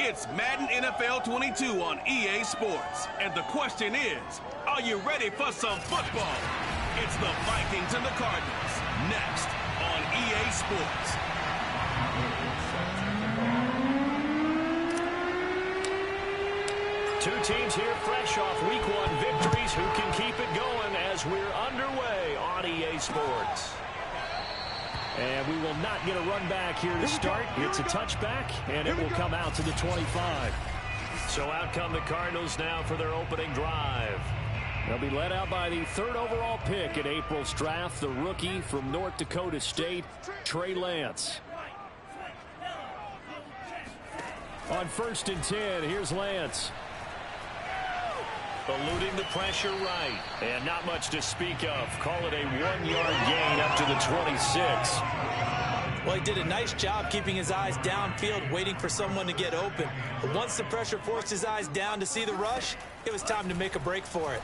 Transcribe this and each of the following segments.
It's Madden NFL 22 on EA Sports. And the question is, are you ready for some football? It's the Vikings and the Cardinals, next on EA Sports. Two teams here fresh off Week 1 victories. Who can keep it going as we're underway on EA Sports? And we will not get a run back here to start. It's a touchback, and it will come out to the 25. So out come the Cardinals now for their opening drive. They'll be led out by the third overall pick in April's draft, the rookie from North Dakota State, Trey Lance. On 1st and 10, here's Lance. Eluding the pressure right. And not much to speak of. Call it a 1-yard gain up to the 26. Well, he did a nice job keeping his eyes downfield, waiting for someone to get open. But once the pressure forced his eyes down to see the rush, it was time to make a break for it.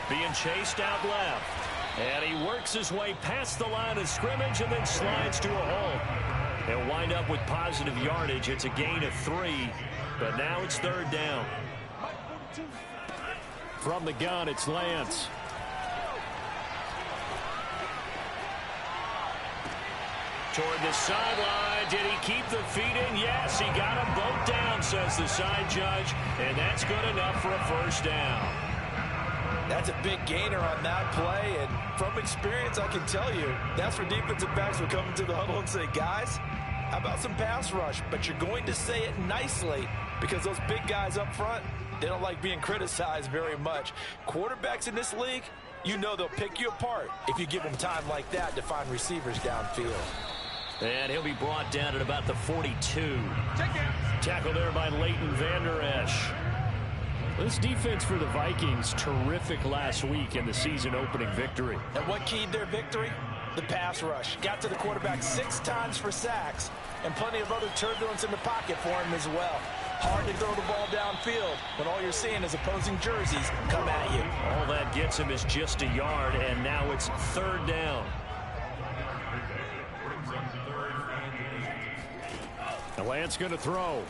Being chased out left. And he works his way past the line of scrimmage and then slides to a hole. They'll wind up with positive yardage. It's a gain of 3. But now it's 3rd down. From the gun, it's Lance. Toward the sideline. Did he keep the feet in? Yes, he got them both down, says the side judge. And that's good enough for a 1st down. That's a big gainer on that play. And from experience, I can tell you, that's where defensive backs will come into the huddle and say, guys, how about some pass rush? But you're going to say it nicely because those big guys up front, they don't like being criticized very much. Quarterbacks in this league, you know they'll pick you apart if you give them time like that to find receivers downfield. And he'll be brought down at about the 42. Tackle there by Leighton Vander Esch. This defense for the Vikings, terrific last week in the season-opening victory. And what keyed their victory? The pass rush. Got to the quarterback 6 times for sacks, and plenty of other turbulence in the pocket for him as well. Hard to throw the ball downfield when all you're seeing is opposing jerseys come at you. All that gets him is just a yard, and now it's 3rd down. The Lance going to throw.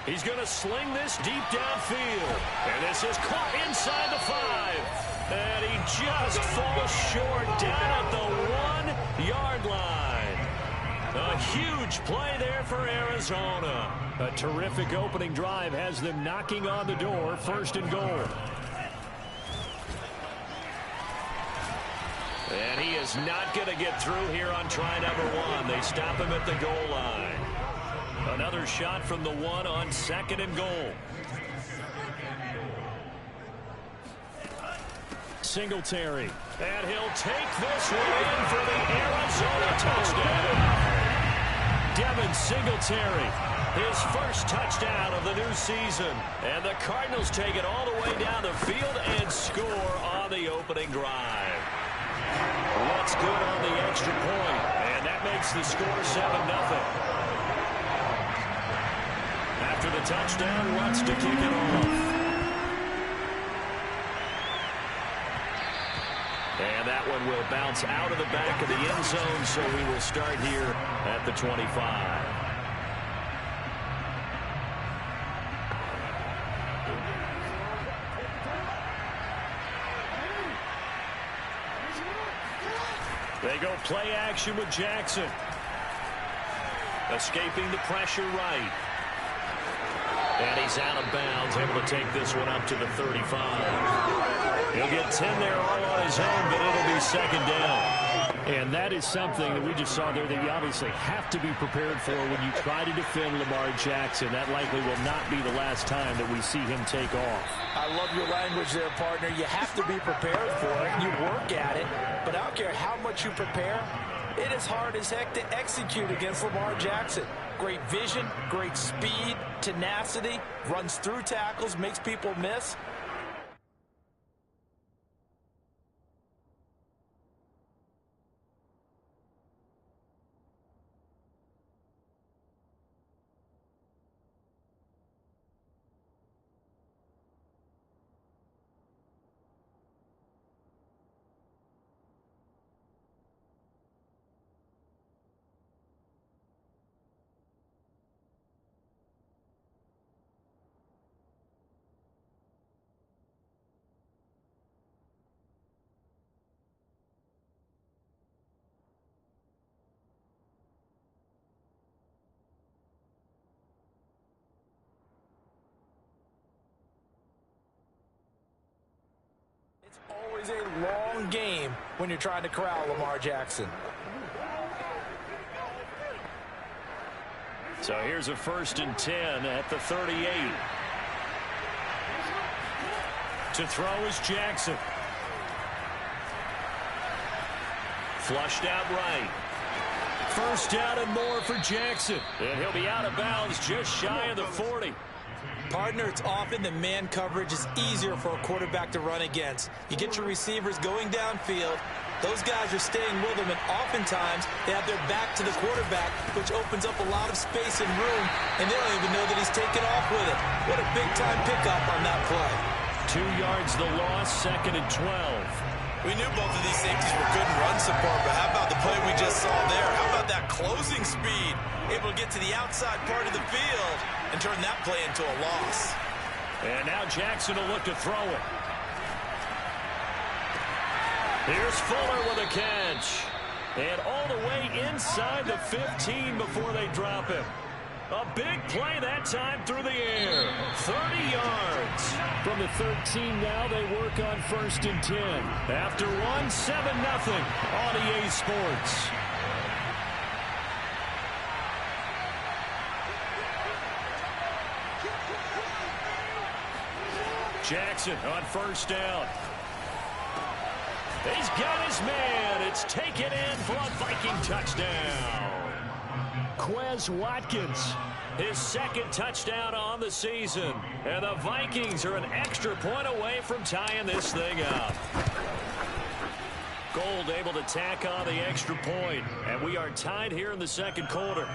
He's going to sling this deep downfield. And this is caught inside the 5. And he just falls short down at the 1-yard line. A huge play there for Arizona. A terrific opening drive has them knocking on the door. 1st and goal. And he is not going to get through here on try number 1. They stop him at the goal line. Another shot from the 1 on 2nd and goal. Singletary. And he'll take this one in for the Arizona touchdown. Devin Singletary, his 1st touchdown of the new season. And the Cardinals take it all the way down the field and score on the opening drive. What's good on the extra point? And that makes the score 7-0. After the touchdown, wants to kick it off. And that one will bounce out of the back of the end zone, so we will start here at the 25. They go play action with Jackson. Escaping the pressure right. And he's out of bounds, able to take this one up to the 35. He'll get 10 there all on his own, but it'll be 2nd down. And that is something that we just saw there that you obviously have to be prepared for when you try to defend Lamar Jackson. That likely will not be the last time that we see him take off. I love your language there, partner. You have to be prepared for it. You work at it. But I don't care how much you prepare, it is hard as heck to execute against Lamar Jackson. Great vision, great speed, tenacity, runs through tackles, makes people miss. always a long game when you're trying to corral Lamar Jackson. So here's a 1st and 10 at the 38. To throw is Jackson. Flushed out right. 1st down and more for Jackson. And he'll be out of bounds just shy of the 40. Partner, it's often the man coverage is easier for a quarterback to run against. You get your receivers going downfield. Those guys are staying with them, and oftentimes they have their back to the quarterback, which opens up a lot of space and room, and they don't even know that he's taken off with it. What a big-time pickup on that play. 2 yards the loss, 2nd and 12. We knew both of these safeties were good in run support, but how about the play we just saw there? How about that closing speed? Able to get to the outside part of the field and turn that play into a loss. And now Jackson will look to throw it. Here's Fuller with a catch. And all the way inside the 15 before they drop him. A big play that time through the air. 30 yards. From the 13 now, they work on 1st and 10. After 1, 7-0 on EA Sports. Jackson on 1st down. He's got his man. It's taken in for a Viking touchdown. Quez Watkins, his 2nd touchdown on the season. And the Vikings are an extra point away from tying this thing up. Gold able to tack on the extra point. And we are tied here in the 2nd quarter.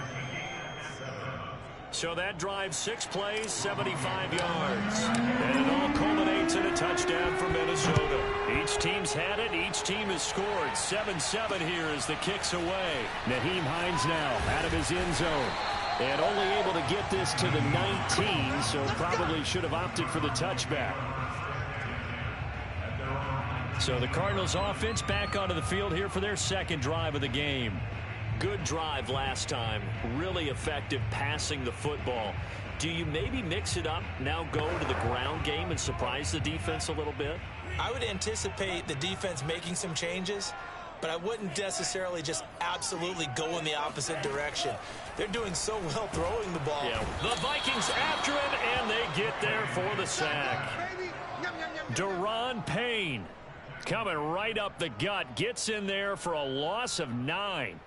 So that drives 6 plays, 75 yards. And it all culminates in a touchdown for Minnesota. Each team's had it. Each team has scored. 7-7 here as the kick's away. Nyheim Hines now out of his end zone. And only able to get this to the 19, so probably should have opted for the touchback. So the Cardinals offense back onto the field here for their 2nd drive of the game. Good drive last time. Really effective passing the football. Do you maybe mix it up, now go to the ground game and surprise the defense a little bit? I would anticipate the defense making some changes, but I wouldn't necessarily just absolutely go in the opposite direction. They're doing so well throwing the ball. Yeah, the Vikings after him, and they get there for the sack. Daron Payne coming right up the gut. Gets in there for a loss of 9.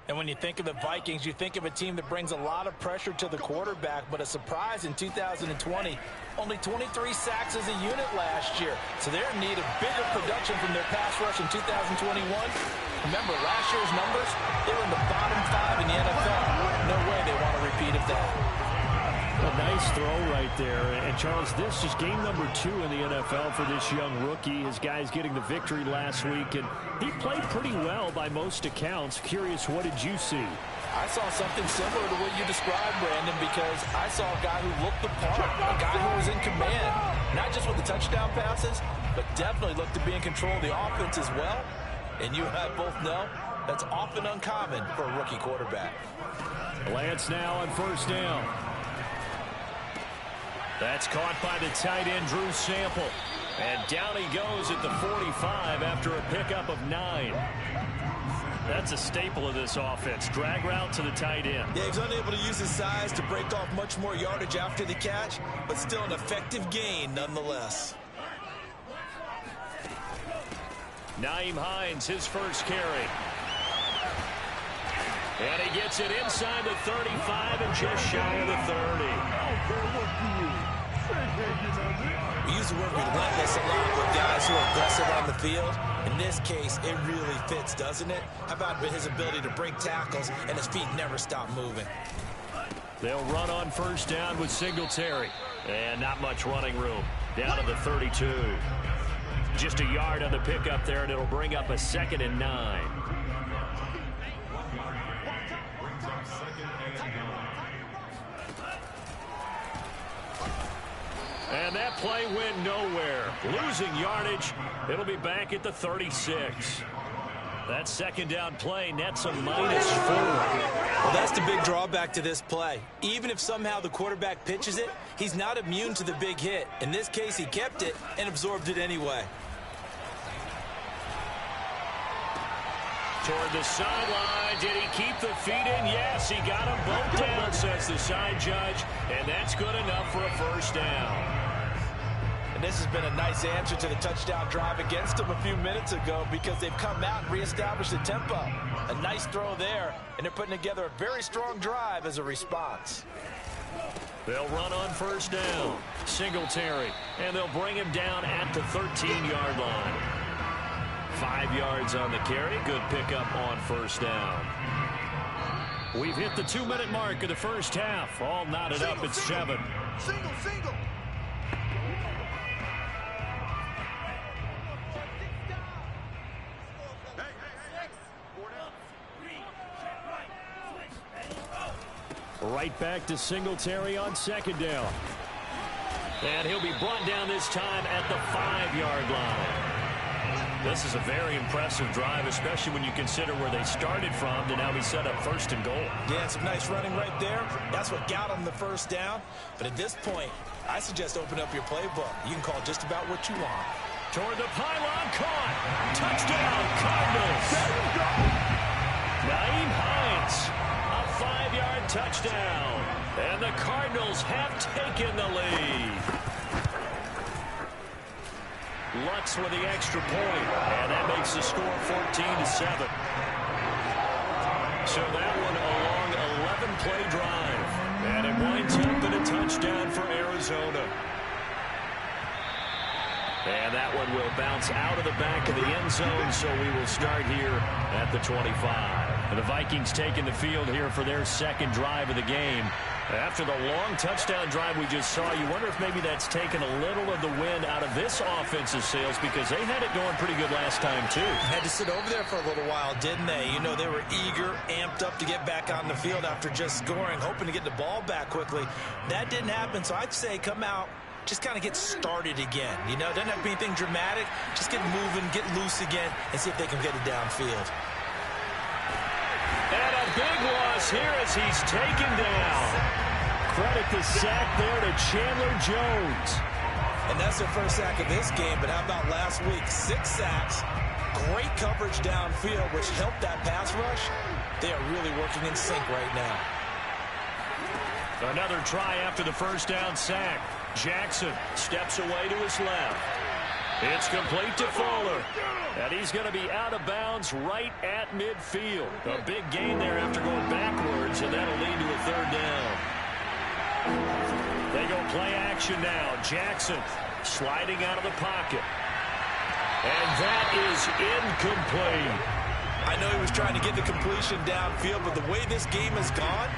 And when you think of the Vikings, you think of a team that brings a lot of pressure to the quarterback, but a surprise in 2020, only 23 sacks as a unit last year. So they're in need of bigger production from their pass rush in 2021. Remember, last year's numbers, they were in the bottom 5 in the NFL. No way they want a repeat of that. A nice throw right there. And, Charles, this is game number 2 in the NFL for this young rookie. His guys getting the victory last week, and he played pretty well by most accounts. Curious, what did you see? I saw something similar to what you described, Brandon, because I saw a guy who looked the part, a guy who was in command, not just with the touchdown passes, but definitely looked to be in control of the offense as well. And you and I both know that's often uncommon for a rookie quarterback. Lance now on 1st down. That's caught by the tight end, Drew Sample. And down he goes at the 45 after a pickup of 9. That's a staple of this offense. Drag route to the tight end. Yeah, he's unable to use his size to break off much more yardage after the catch, but still an effective gain nonetheless. Nyheim Hines, his first carry. And he gets it inside the 35 and just shy of the 30. We use the word relentless a lot with guys who are aggressive on the field. In this case, it really fits, doesn't it? How about his ability to break tackles and his feet never stop moving? They'll run on 1st down with Singletary. And not much running room. Down to the 32. Just a yard on the pickup there, and it'll bring up a 2nd and 9. And that play went nowhere. Losing yardage. It'll be back at the 36. That 2nd down play nets a -4. Well, that's the big drawback to this play. Even if somehow the quarterback pitches it, he's not immune to the big hit. In this case, he kept it and absorbed it anyway. Toward the sideline. Did he keep the feet in? Yes, he got them both down, says the side judge. And that's good enough for a first down. And this has been a nice answer to the touchdown drive against them a few minutes ago because they've come out and reestablished the tempo. A nice throw there, and they're putting together a very strong drive as a response. They'll run on first down. Singletary, and they'll bring him down at the 13-yard line. 5 yards on the carry. Good pickup on first down. We've hit the 2-minute mark of the first half. All knotted up at 7. Single. Right back to Singletary on second down. And he'll be brought down this time at the 5-yard line. This is a very impressive drive, especially when you consider where they started from to now be set up first and goal. Yeah, some nice running right there. That's what got them the first down. But at this point, I suggest open up your playbook. You can call just about what you want. Toward the pylon, caught. Touchdown, Cardinals. Naeem Hines. 5-yard touchdown. And the Cardinals have taken the lead. Lutz with the extra point. And that makes the score 14-7. So that one a long 11-play drive. And it winds up in a touchdown for Arizona. And that one will bounce out of the back of the end zone, so we will start here at the 25. And the Vikings taking the field here for their second drive of the game. After the long touchdown drive we just saw, you wonder if maybe that's taken a little of the wind out of this offensive sails because they had it going pretty good last time, too. Had to sit over there for a little while, didn't they? You know, they were eager, amped up to get back on the field after just scoring, hoping to get the ball back quickly. That didn't happen, so I'd say come out, just kind of get started again. You know, it doesn't have to be anything dramatic. Just get moving, get loose again, and see if they can get it downfield. And a big loss here as he's taken down. Credit the sack there to Chandler Jones. And that's their first sack of this game, but how about last week? 6 sacks, great coverage downfield, which helped that pass rush. They are really working in sync right now. Another try after the first down sack. Jackson steps away to his left. It's complete to Fuller. And he's going to be out of bounds right at midfield. A big gain there after going backwards, and that'll lead to a third down. They go play action now. Jackson sliding out of the pocket. And that is incomplete. I know he was trying to get the completion downfield, but the way this game has gone,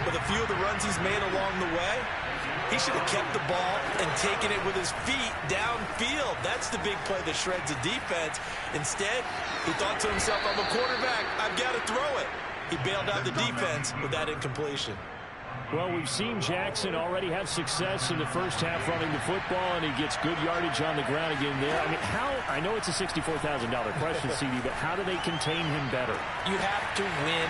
with a few of the runs he's made along the way, he should have kept the ball and taken it with his feet downfield. That's the big play that shreds the defense. Instead, he thought to himself, I'm a quarterback, I've got to throw it. He bailed out the defense with that incompletion. Well, we've seen Jackson already have success in the first half running the football, and he gets good yardage on the ground again there. I mean, I know it's a $64,000 question, CD, but how do they contain him better? You have to win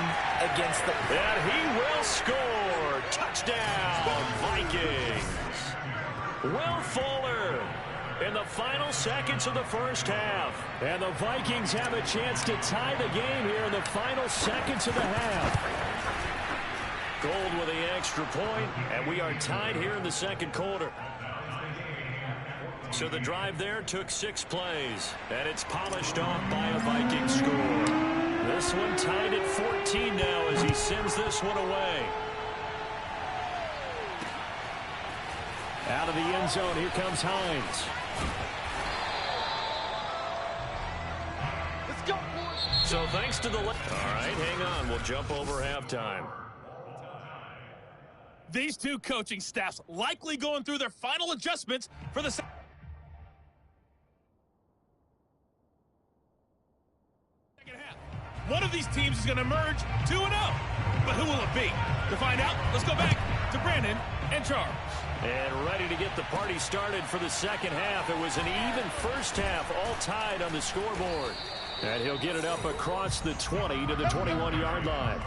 against the... And he will score. Touchdown, Vikings. Will Fuller in the final seconds of the first half. And the Vikings have a chance to tie the game here in the final seconds of the half. Gold with the extra point, and we are tied here in the second quarter. So the drive there took 6 plays, and it's polished off by a Viking score. This one tied at 14 now as he sends this one away. Out of the end zone, here comes Hines. Let's go, boys. So thanks to the... All right, hang on. We'll jump over halftime. These two coaching staffs likely going through their final adjustments for the second half. One of these teams is going to emerge 2-0. But who will it be? To find out, let's go back to Brandon and Charles. And ready to get the party started for the second half. It was an even first half, all tied on the scoreboard. And he'll get it up across the 20 to the 21-yard line.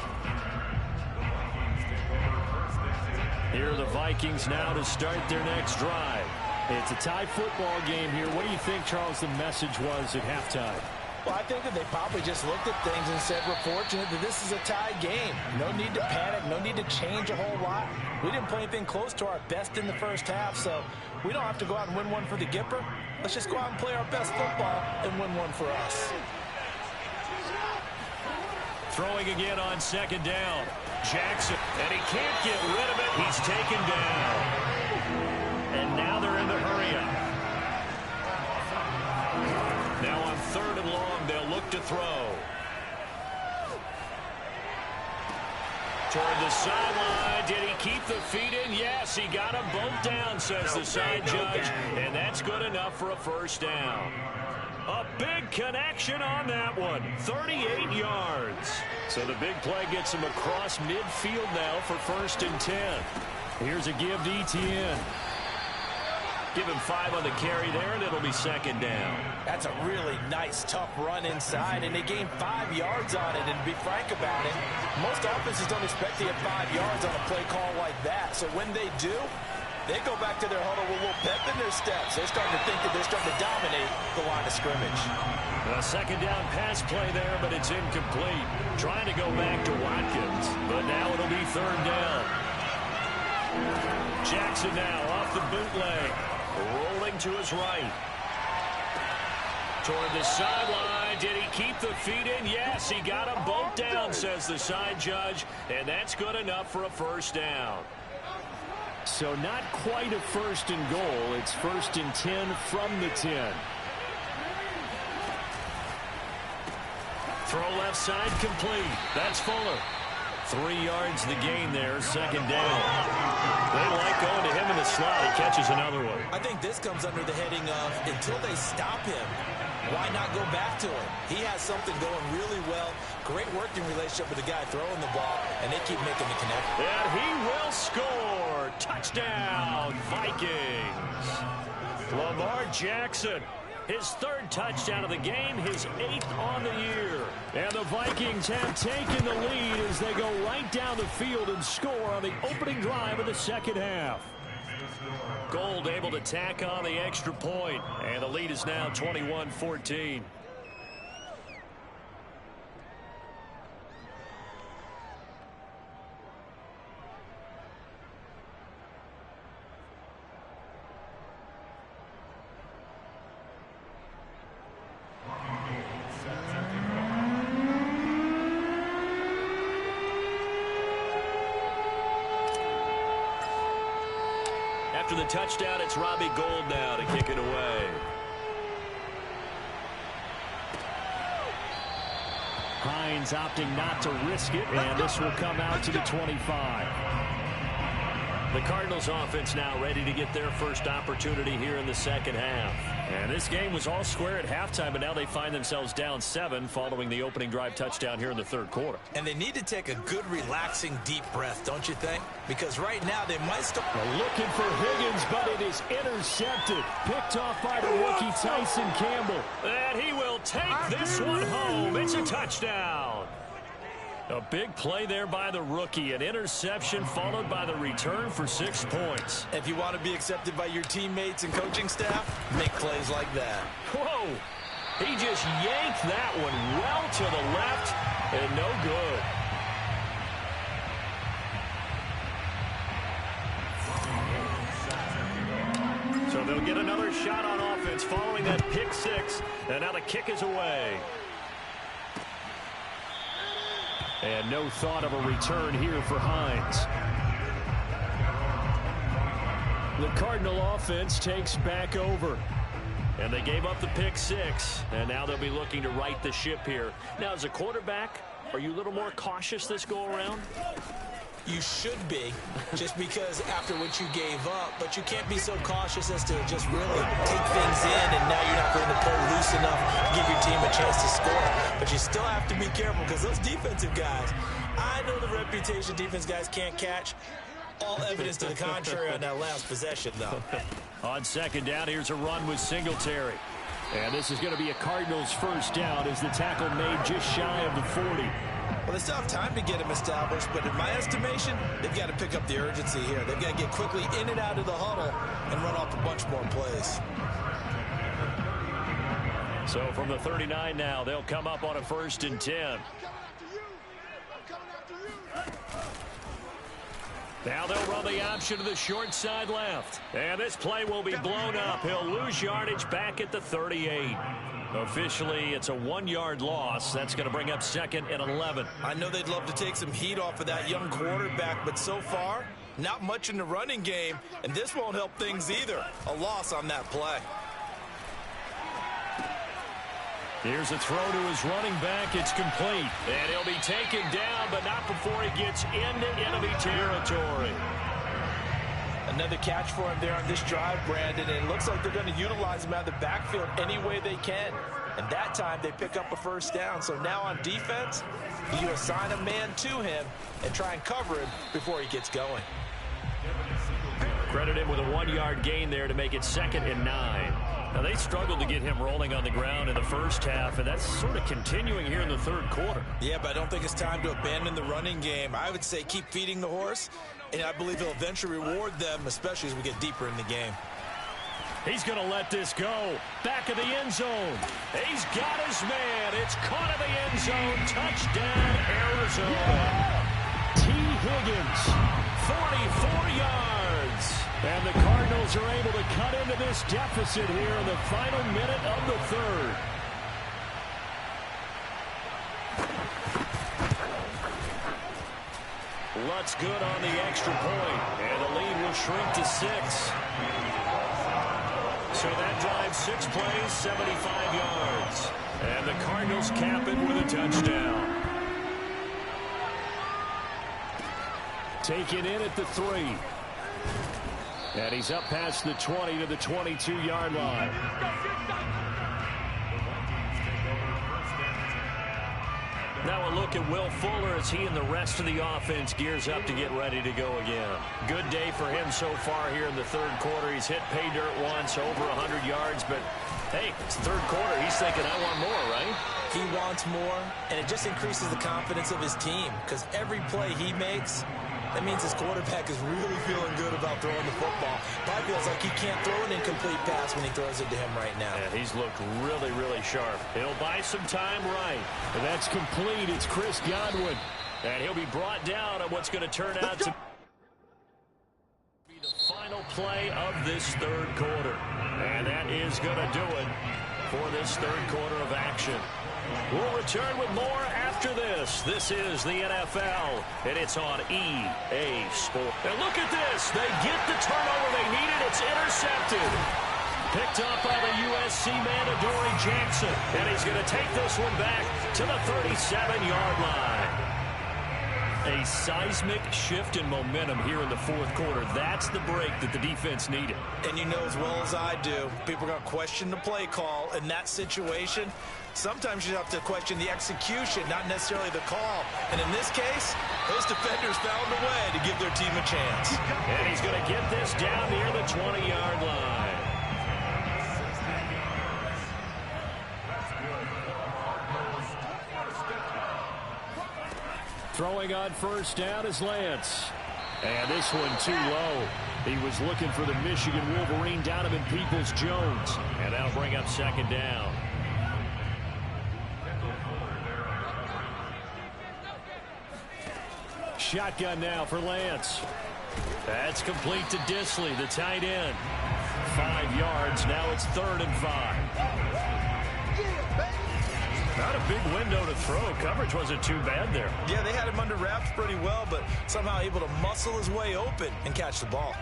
Here are the Vikings now to start their next drive. It's a tie football game here. What do you think, Charles, the message was at halftime? Well, I think that they probably just looked at things and said, we're fortunate that this is a tie game. No need to panic, no need to change a whole lot. We didn't play anything close to our best in the first half, so we don't have to go out and win one for the Gipper. Let's just go out and play our best football and win one for us. Throwing again on second down. Jackson, and he can't get rid of it. He's taken down. And now they're in the hurry-up. Now on third and long, they'll look to throw. Toward the sideline. Did he keep the feet in? Yes, he got them both down, says the side judge. And that's good enough for a first down. A big connection on that one. 38 yards. So the big play gets him across midfield now for 1st and 10. Here's a give to Etienne. Give him 5 on the carry there, and it'll be 2nd down. That's a really nice, tough run inside, and they gained 5 yards on it. And to be frank about it, most offenses don't expect to get 5 yards on a play call like that. So when they do, they go back to their huddle with a little pep in their steps. They're starting to think that they're starting to dominate the line of scrimmage. A 2nd down pass play there, but it's incomplete. Trying to go back to Watkins, but now it'll be 3rd down. Jackson now off the bootleg. Rolling to his right. Toward the sideline. Did he keep the feet in? Yes, he got them both down, says the side judge. And that's good enough for a 1st down. So not quite a 1st and goal. It's 1st and 10 from the 10. Throw left side complete. That's Fuller. 3 yards the gain there, 2nd down. They like going to him in the slot. He catches another one. I think this comes under the heading of until they stop him, why not go back to him? He has something going really well. Great working relationship with the guy throwing the ball, and they keep making the connection. And he will score. Touchdown, Vikings. Lamar Jackson. His 3rd touchdown of the game, his 8th on the year. And the Vikings have taken the lead as they go right down the field and score on the opening drive of the 2nd half. Gold able to tack on the extra point, and the lead is now 21-14. After the touchdown, it's Robbie Gould now to kick it away. Hines opting not to risk it, and this will come out to the 25. The Cardinals offense now ready to get their first opportunity here in the 2nd half. And this game was all square at halftime, but now they find themselves down 7 following the opening drive touchdown here in the 3rd quarter. And they need to take a good, relaxing, deep breath, don't you think? Because right now they might still... Looking for Higgins, but it is intercepted. Picked off by the rookie Tyson Campbell. And he will take this one home. It's a touchdown. A big play there by the rookie. An interception followed by the return for 6 points. If you want to be accepted by your teammates and coaching staff, make plays like that. Whoa! He just yanked that one well to the left and no good. So they'll get another shot on offense following that pick 6. And now the kick is away. And no thought of a return here for Hines. The Cardinal offense takes back over. And they gave up the pick 6. And now they'll be looking to right the ship here. Now, as a quarterback, are you a little more cautious this go-around? You should be, just because after what you gave up, but you can't be so cautious as to just really take things in, and now you're not going to play loose enough to give your team a chance to score. But you still have to be careful, because those defensive guys, I know the reputation defense guys can't catch. All evidence to the contrary on that last possession, though. On 2nd down, here's a run with Singletary. And this is going to be a Cardinals 1st down as the tackle made just shy of the 40. Well, they still have time to get him established, but in my estimation, they've got to pick up the urgency here. They've got to get quickly in and out of the huddle and run off a bunch more plays. So from the 39 now, they'll come up on a 1st and 10. Now they'll run the option to the short side left. And this play will be blown up. He'll lose yardage back at the 38. Officially, it's a 1-yard loss. That's going to bring up 2nd and 11. I know they'd love to take some heat off of that young quarterback, but so far, not much in the running game, and this won't help things either. A loss on that play. Here's a throw to his running back. It's complete. And he'll be taken down, but not before he gets into enemy territory. Another catch for him there on this drive, Brandon, and it looks like they're going to utilize him out of the backfield any way they can. And that time, they pick up a 1st down. So now on defense, you assign a man to him and try and cover him before he gets going. Credit him with a 1-yard gain there to make it 2nd and 9. Now, they struggled to get him rolling on the ground in the first half, and that's sort of continuing here in the 3rd quarter. Yeah, but I don't think it's time to abandon the running game. I would say keep feeding the horse, and I believe he'll eventually reward them, especially as we get deeper in the game. He's going to let this go. Back of the end zone. He's got his man. It's caught in the end zone. Touchdown, Arizona. T. Higgins, 44 yards. And the Cardinals are able to cut into this deficit here in the final minute of the 3rd. Lutz good on the extra point, and the lead will shrink to 6. So that drives 6 plays, 75 yards. And the Cardinals cap it with a touchdown. Taken in at the 3. And he's up past the 20 to the 22-yard line. Now a look at Will Fuller as he and the rest of the offense gears up to get ready to go again. Good day for him so far here in the 3rd quarter. He's hit pay dirt once, over 100 yards, but hey, it's 3rd quarter. He's thinking, I want more, right? He wants more, and it just increases the confidence of his team because every play he makes, that means his quarterback is really feeling good about throwing the football. Probably feels like he can't throw an incomplete pass when he throws it to him right now. Yeah, he's looked really, really sharp. He'll buy some time right. And that's complete. It's Chris Godwin. And he'll be brought down on what's going to turn out to be the final play of this 3rd quarter. And that is going to do it for this 3rd quarter of action. We'll return with more after this. This is the NFL, and it's on EA Sports. And look at this. They get the turnover they needed. It's intercepted. Picked up by the USC man, Adoree Jackson. And he's going to take this one back to the 37-yard line. A seismic shift in momentum here in the 4th quarter. That's the break that the defense needed. And you know as well as I do, people are going to question the play call in that situation. Sometimes you have to question the execution, not necessarily the call. And in this case, those defenders found a way to give their team a chance. And he's going to get this down near the 20-yard line. Throwing on 1st down is Lance. And this one too low. He was looking for the Michigan Wolverine Donovan Peoples-Jones. And that'll bring up 2nd down. Shotgun now for Lance. That's complete to Disley, the tight end. 5 yards. Now it's 3rd and 5. Not a big window to throw. Coverage wasn't too bad there. Yeah, they had him under wraps pretty well, but somehow able to muscle his way open and catch the ball.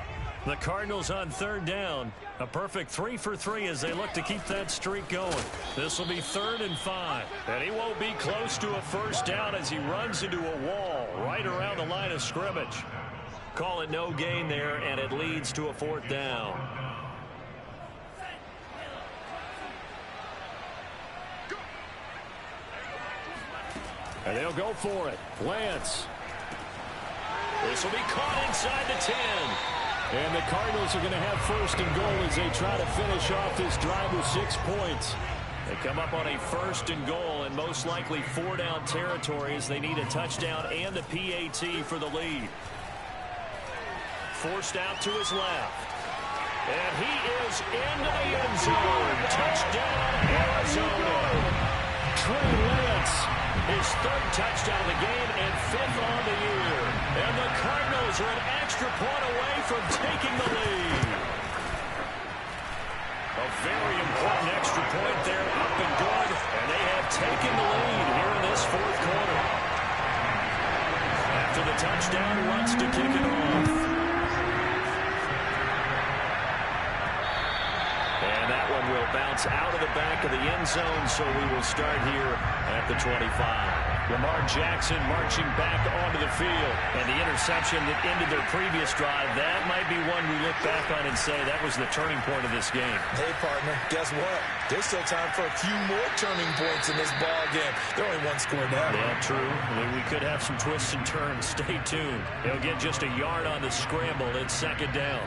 The Cardinals on 3rd down. A perfect 3 for 3 as they look to keep that streak going. This will be 3rd and 5. And he won't be close to a 1st down as he runs into a wall right around the line of scrimmage. Call it no gain there, and it leads to a 4th down. And they'll go for it. Lance. This will be caught inside the 10. And the Cardinals are going to have 1st and goal as they try to finish off this drive with 6 points. They come up on a 1st and goal and most likely 4-down territory as they need a touchdown and a PAT for the lead. Forced out to his left. And he is into the end zone. Touchdown, Arizona. Trey Lance, his third touchdown of the game and fifth on the year. And the Cardinals are an extra point away from taking the lead. A very important extra point there, up and good. And they have taken the lead here in this fourth quarter. After the touchdown, wants to kick it off. And that one will bounce out of the back of the end zone, so we will start here at the 25. Lamar Jackson marching back onto the field. And the interception that ended their previous drive, that might be one we look back on and say that was the turning point of this game. Hey, partner, guess what? There's still time for a few more turning points in this ball game. They're only one score down. Yeah, true. I mean, we could have some twists and turns. Stay tuned. They'll get just a yard on the scramble. It's second down.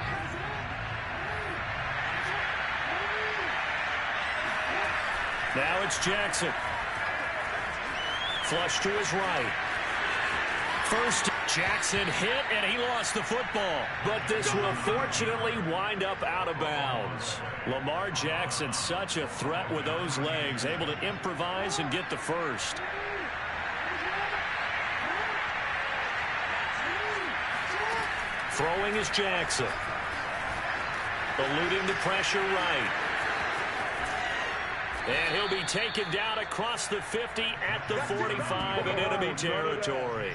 Now it's Jackson. Flush to his right. First, Jackson hit, and he lost the football. But this will fortunately wind up out of bounds. Lamar Jackson, such a threat with those legs, able to improvise and get the first. Throwing is Jackson. Eluding the pressure right. And he'll be taken down across the 50 at the 45 in enemy territory.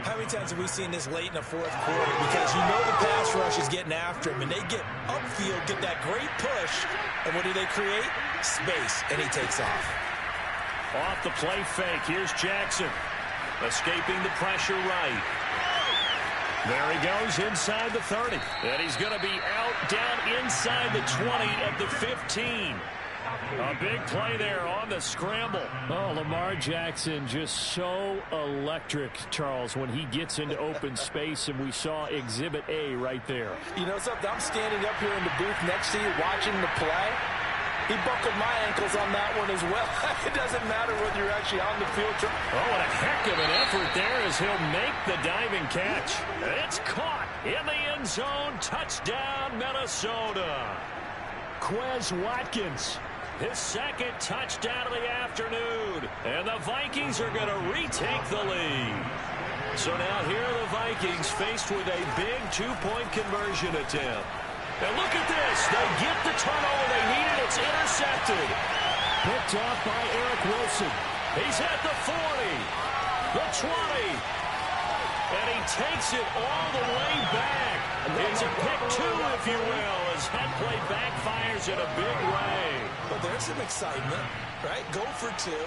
How many times have we seen this late in the fourth quarter? Because you know the pass rush is getting after him, and they get upfield, get that great push, and what do they create? Space, and he takes off. Off the play fake, here's Jackson. Escaping the pressure right. There he goes inside the 30. And he's going to be out down inside the 20 at the 15. A big play there on the scramble. Oh, Lamar Jackson just so electric, Charles, when he gets into open space, and we saw Exhibit A right there. You know something? I'm standing up here in the booth next to you watching the play. He buckled my ankles on that one as well. It doesn't matter whether you're actually on the field. Oh, what a heck of an effort there as he'll make the diving catch. It's caught in the end zone. Touchdown, Minnesota. Quez Watkins. His second touchdown of the afternoon. And the Vikings are going to retake the lead. So now here are the Vikings faced with a big two-point conversion attempt. And look at this. They get the turnover they needed. It's intercepted. Picked off by Eric Wilson. He's at the 40. The 20. And he takes it all the way back. It's a pick two, if you will, as that play backfires in a big way. Well, there's some excitement, right? Go for two,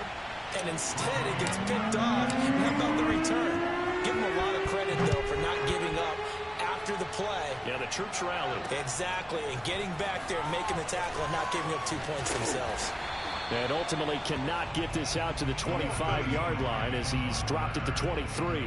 and instead it gets picked off. How about the return? Give him a lot of credit, though, for not giving up after the play. Yeah, the troops rallied. Exactly, and getting back there, making the tackle, and not giving up 2 points themselves. And ultimately cannot get this out to the 25-yard line as he's dropped at the 23.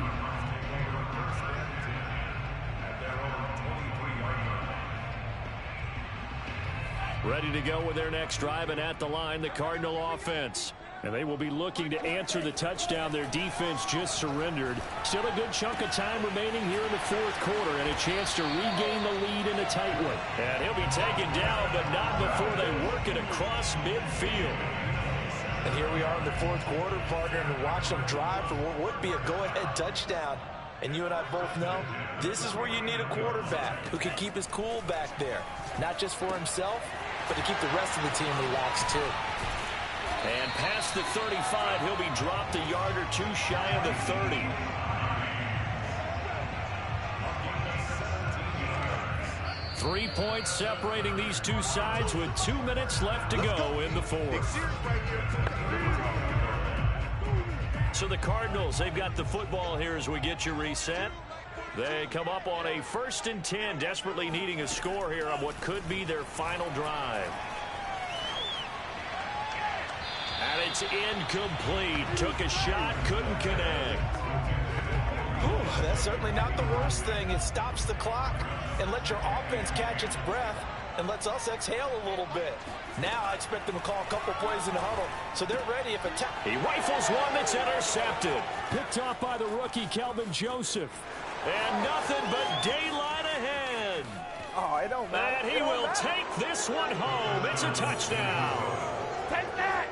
Ready to go with their next drive, and at the line, the Cardinal offense. And they will be looking to answer the touchdown their defense just surrendered. Still a good chunk of time remaining here in the fourth quarter, and a chance to regain the lead in a tight one. And he'll be taken down, but not before they work it across midfield. And here we are in the fourth quarter, partner, and watch them drive for what would be a go-ahead touchdown. And you and I both know this is where you need a quarterback who can keep his cool back there. Not just for himself, but to keep the rest of the team relaxed, too. And past the 35, he'll be dropped a yard or two shy of the 30. Three points separating these two sides with 2 minutes left to go in the fourth. So the Cardinals, they've got the football here as we get you reset. They come up on a 1st and 10, desperately needing a score here on what could be their final drive. And it's incomplete. Took a shot, couldn't connect. Ooh, that's certainly not the worst thing. It stops the clock and lets your offense catch its breath and lets us exhale a little bit. Now I expect them to call a couple plays in the huddle, so they're ready if attack. He rifles one that's intercepted. Picked off by the rookie, Kelvin Joseph. And nothing but daylight ahead. Oh, it don't matter. And he will take this one home. It's a touchdown. Take that.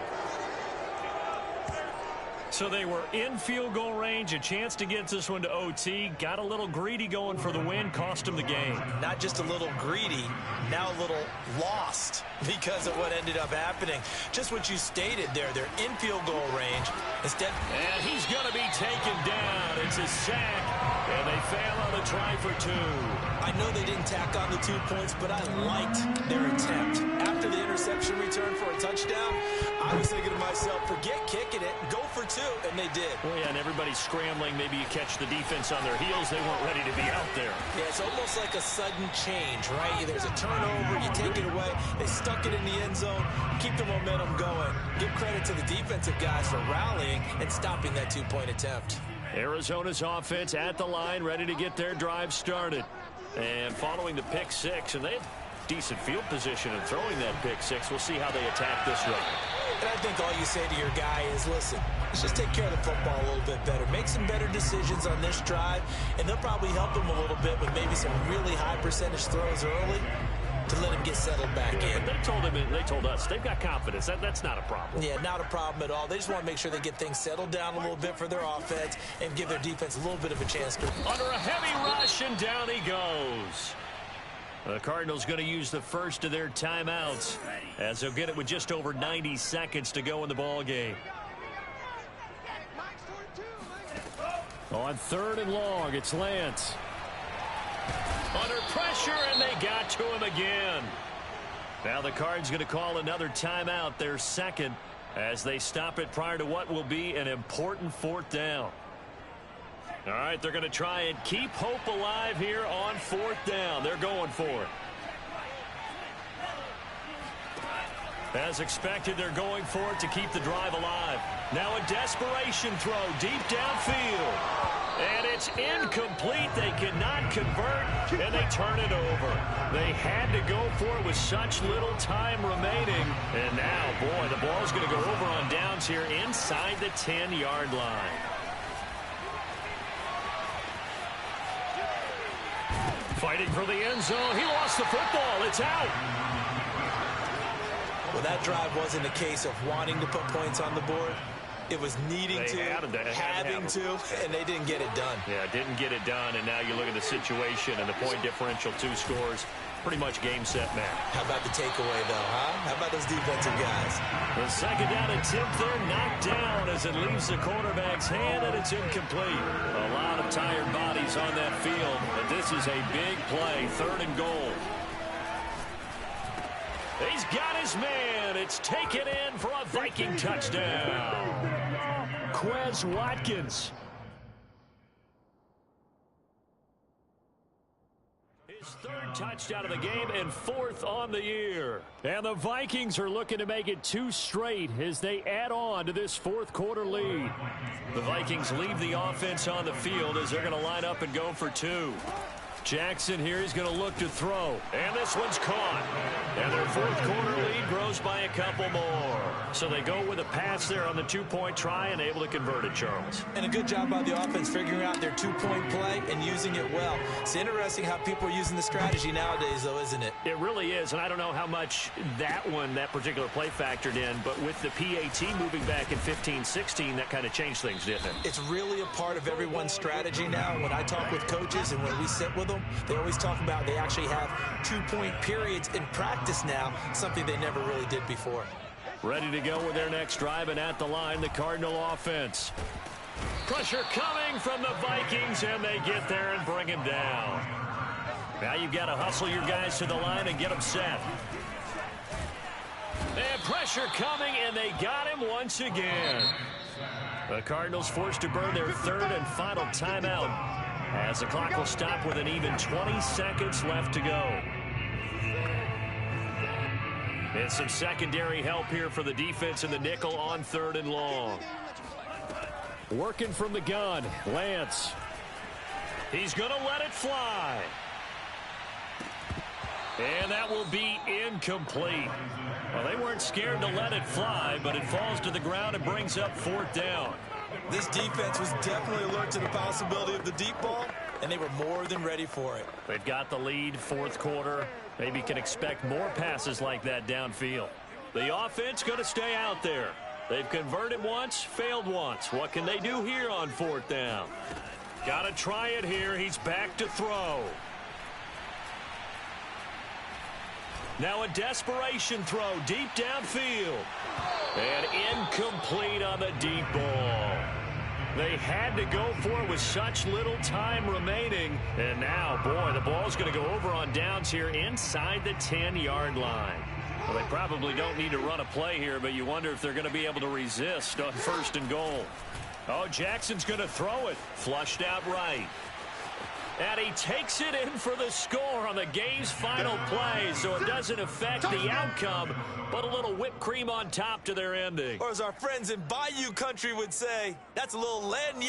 So they were in field goal range, a chance to get this one to OT. Got a little greedy going for the win, cost him the game. Not just a little greedy, now a little lost because of what ended up happening. Just what you stated there, they're in field goal range. Instead, and he's going to be taken down. It's a sack, and they fail on the try for 2. I know they didn't tack on the 2 points, but I liked their attempt. After the interception return for a touchdown, I was thinking to myself, forget kicking it, go for 2, and they did. Well, yeah, and everybody's scrambling. Maybe you catch the defense on their heels. They weren't ready to be out there. Yeah, it's almost like a sudden change, right? There's a turnover, you take it away. They stuck it in the end zone, keep the momentum going. Give credit to the defensive guys for rallying and stopping that 2-point attempt. Arizona's offense at the line, ready to get their drive started. And following the pick 6, and they have decent field position in throwing that pick 6. We'll see how they attack this run. And I think all you say to your guy is, listen, let's just take care of the football a little bit better. Make some better decisions on this drive, and they'll probably help him a little bit with maybe some really high percentage throws early to let him get settled back in. But they told us they've got confidence. That's not a problem. Yeah, not a problem at all. They just want to make sure they get things settled down a little bit for their offense and give their defense a little bit of a chance to. Under a heavy rush, and down he goes. The Cardinals going to use the first of their timeouts as they'll get it with just over 90 seconds to go in the ball game. On 3rd and long, it's Lance. Under pressure, and they got to him again. Now the Cards going to call another timeout, their second, as they stop it prior to what will be an important 4th down. All right, they're going to try and keep hope alive here on 4th down. They're going for it. As expected, they're going for it to keep the drive alive. Now a desperation throw deep downfield. And it's incomplete. They cannot convert, and they turn it over. They had to go for it with such little time remaining. And now, boy, the ball's going to go over on downs here inside the 10-yard line. Fighting for the end zone. He lost the football. It's out. Well, that drive wasn't a case of wanting to put points on the board. It was needing to, having to, and they didn't get it done. Yeah, didn't get it done, and now you look at the situation and the point differential, 2 scores, pretty much game, set, match. How about the takeaway, though, huh? How about those defensive guys? The second down attempt there, knocked down as it leaves the quarterback's hand, and it's incomplete. A lot of tired bodies on that field, but this is a big play, 3rd and goal. He's got his man. It's taken in for a Viking touchdown. Quez Watkins. His 3rd touchdown of the game and 4th on the year. And the Vikings are looking to make it 2 straight as they add on to this 4th quarter lead. The Vikings leave the offense on the field as they're going to line up and go for 2. Jackson here is going to look to throw. And this one's caught. And their 4th quarter lead grows by a couple more. So they go with a pass there on the 2-point try and able to convert it, Charles. And a good job by the offense figuring out their 2-point play and using it well. It's interesting how people are using the strategy nowadays, though, isn't it? It really is, and I don't know how much that particular play factored in, but with the PAT moving back in 15-16, that kind of changed things, didn't it? It's really a part of everyone's strategy now. When I talk with coaches and when we sit with them, they always talk about they actually have 2-point periods in practice now, something they never really did before. Ready to go with their next drive, and at the line, the Cardinal offense. Pressure coming from the Vikings, and they get there and bring him down. Now you've got to hustle your guys to the line and get them set. And pressure coming, and they got him once again. The Cardinals forced to burn their 3rd and final timeout as the clock will stop with an even 20 seconds left to go. And some secondary help here for the defense in the nickel on 3rd and long. Working from the gun, Lance. He's going to let it fly. And that will be incomplete. Well, they weren't scared to let it fly, but it falls to the ground and brings up 4th down. This defense was definitely alert to the possibility of the deep ball, and they were more than ready for it. They've got the lead, fourth quarter. Maybe can expect more passes like that downfield. The offense going to stay out there. They've converted once, failed once. What can they do here on fourth down? Got to try it here. He's back to throw. Now a desperation throw deep downfield. And incomplete on the deep ball. They had to go for it with such little time remaining. And now, boy, the ball's going to go over on downs here inside the 10-yard line. Well, they probably don't need to run a play here, but you wonder if they're going to be able to resist on first and goal. Oh, Jackson's going to throw it. Flushed out right. And he takes it in for the score on the game's final play, so it doesn't affect the outcome, but a little whipped cream on top to their ending. Or as our friends in Bayou Country would say, that's a little lagniappe.